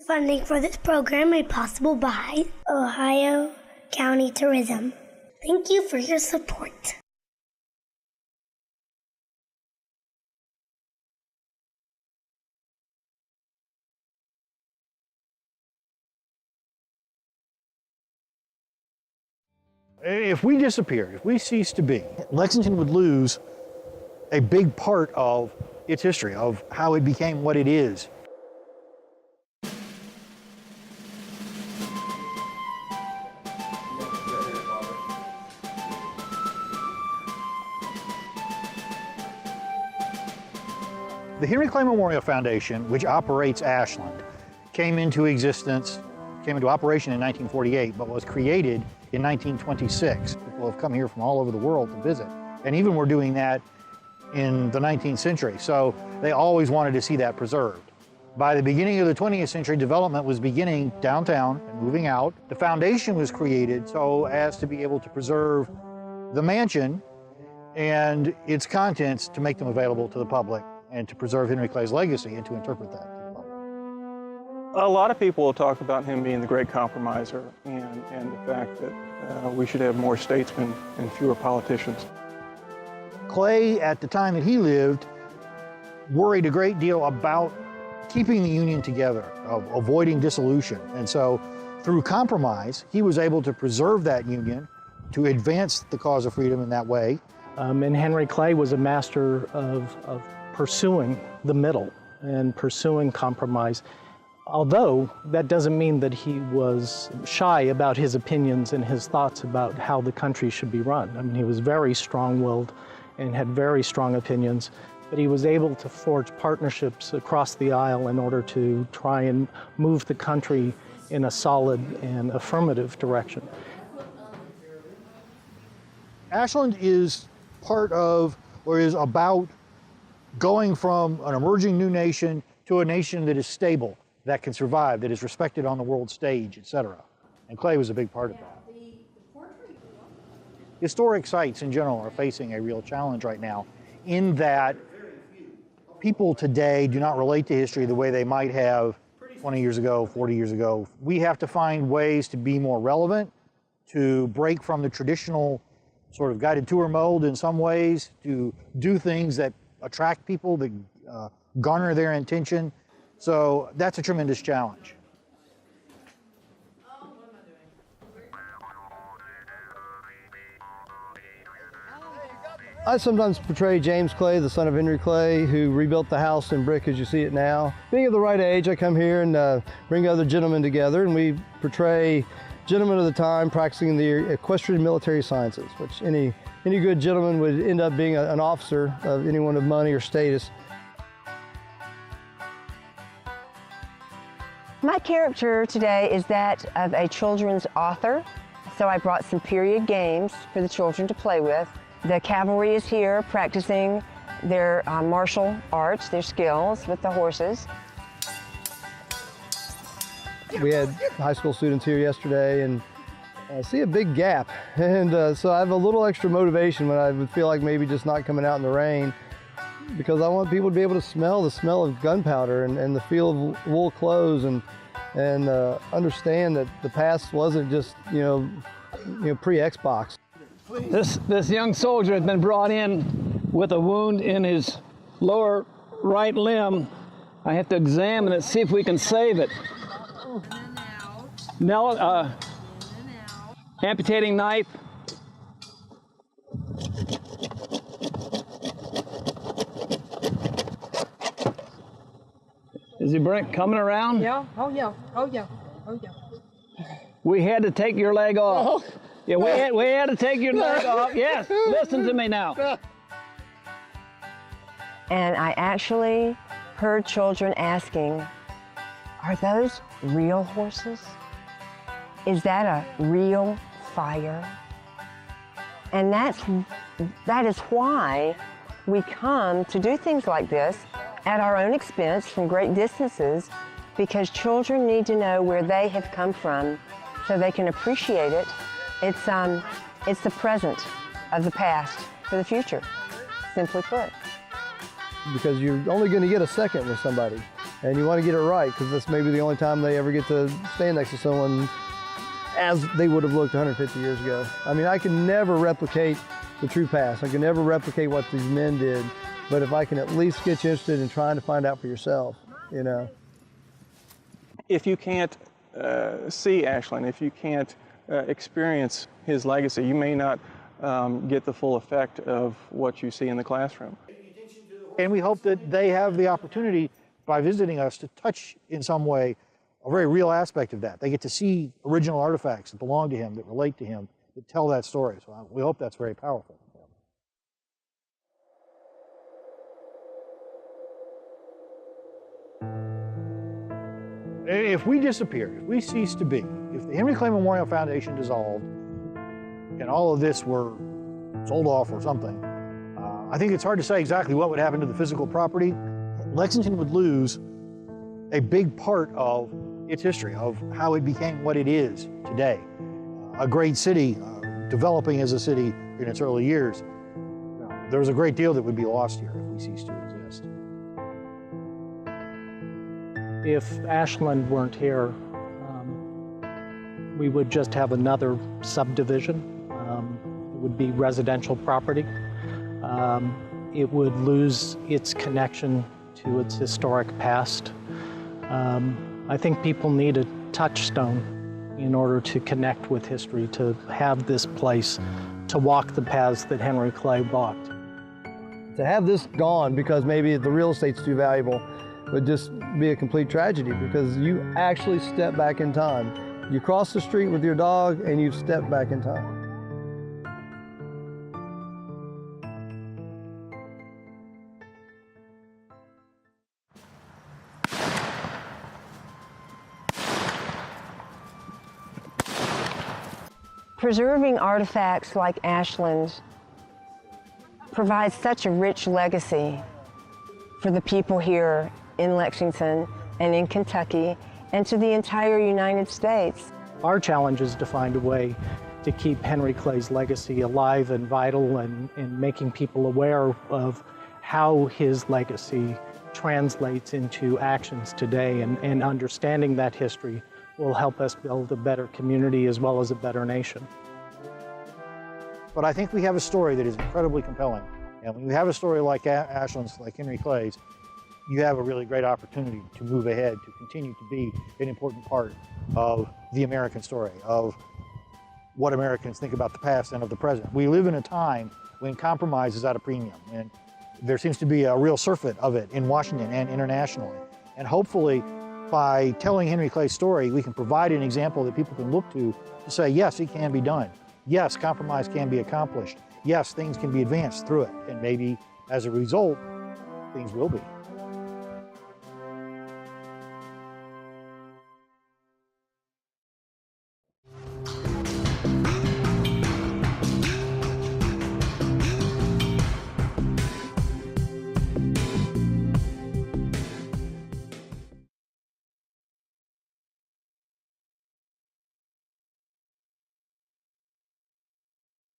Funding for this program made possible by Ohio County Tourism. Thank you for your support. If we disappeared, if we ceased to be, Lexington would lose a big part of its history, of how it became what it is. The Henry Clay Memorial Foundation, which operates Ashland, came into operation in 1948, but was created in 1926. People have come here from all over the world to visit. And even we're doing that in the 19th century. So they always wanted to see that preserved. By the beginning of the 20th century, development was beginning downtown and moving out. The foundation was created so as to be able to preserve the mansion and its contents to make them available to the public and to preserve Henry Clay's legacy and to interpret that to the public. A lot of people will talk about him being the great compromiser and the fact that we should have more statesmen and fewer politicians. Clay, at the time that he lived, worried a great deal about keeping the Union together, of avoiding dissolution. And so through compromise, he was able to preserve that Union, to advance the cause of freedom in that way. And Henry Clay was a master of pursuing the middle and pursuing compromise. Although that doesn't mean that he was shy about his opinions and his thoughts about how the country should be run. I mean, he was very strong-willed and had very strong opinions, but he was able to forge partnerships across the aisle in order to try and move the country in a solid and affirmative direction. Ashland is part of, or is about, going from an emerging new nation to a nation that is stable, that can survive, that is respected on the world stage, etc. And Clay was a big part of that. Historic sites in general are facing a real challenge right now in that people today do not relate to history the way they might have 20 years ago, 40 years ago. We have to find ways to be more relevant, to break from the traditional sort of guided tour mold in some ways, to do things that attract people, that garner their attention. So that's a tremendous challenge. I sometimes portray James Clay, the son of Henry Clay, who rebuilt the house in brick as you see it now. Being of the right age, I come here and bring other gentlemen together, and we portray gentlemen of the time practicing the equestrian military sciences, which any good gentleman would end up being an officer of anyone of money or status. My character today is that of a children's author, so I brought some period games for the children to play with. The cavalry is here practicing their martial arts, their skills with the horses. We had high school students here yesterday, and I see a big gap. And so I have a little extra motivation when I would feel like maybe just not coming out in the rain, because I want people to be able to smell the smell of gunpowder and the feel of wool clothes, and understand that the past wasn't just pre-Xbox. This young soldier has been brought in with a wound in his lower right limb. I have to examine it, see if we can save it. Now, amputating knife. Is he coming around? Yeah, oh yeah, oh yeah, oh yeah. We had to take your leg off. Oh. Yeah, we had to take your leg off. Yes, listen to me now. And I actually heard children asking, are those real horses? Is that a real fire? And that is why we come to do things like this at our own expense from great distances, because children need to know where they have come from so they can appreciate it. It's the present of the past for the future, simply put. Because you're only going to get a second with somebody. And you want to get it right, because that's maybe the only time they ever get to stand next to someone as they would have looked 150 years ago. I mean, I can never replicate the true past. I can never replicate what these men did, but if I can at least get you interested in trying to find out for yourself, you know. If you can't see Ashland, if you can't experience his legacy, you may not get the full effect of what you see in the classroom. And we hope that they have the opportunity by visiting us to touch in some way a very real aspect of that. They get to see original artifacts that belong to him, that relate to him, that tell that story. So we hope that's very powerful. If we disappear, if we cease to be, if the Henry Clay Memorial Foundation dissolved and all of this were sold off or something, I think it's hard to say exactly what would happen to the physical property. Lexington would lose a big part of its history, of how it became what it is today. A great city, developing as a city in its early years. There's a great deal that would be lost here if we cease to exist. If Ashland weren't here, we would just have another subdivision. It would be residential property. It would lose its connection to its historic past. I think people need a touchstone in order to connect with history, to have this place, to walk the paths that Henry Clay walked. To have this gone because maybe the real estate's too valuable would just be a complete tragedy, because you actually step back in time. You cross the street with your dog and you've stepped back in time. Preserving artifacts like Ashland provides such a rich legacy for the people here in Lexington and in Kentucky and to the entire United States. Our challenge is to find a way to keep Henry Clay's legacy alive and vital, and making people aware of how his legacy translates into actions today, and understanding that history will help us build a better community as well as a better nation. But I think we have a story that is incredibly compelling. And when you have a story like Ashland's, like Henry Clay's, you have a really great opportunity to move ahead, to continue to be an important part of the American story, of what Americans think about the past and of the present. We live in a time when compromise is at a premium, and there seems to be a real surfeit of it in Washington and internationally. And hopefully, by telling Henry Clay's story, we can provide an example that people can look to say, yes, it can be done. Yes, compromise can be accomplished. Yes, things can be advanced through it. And maybe as a result, things will be.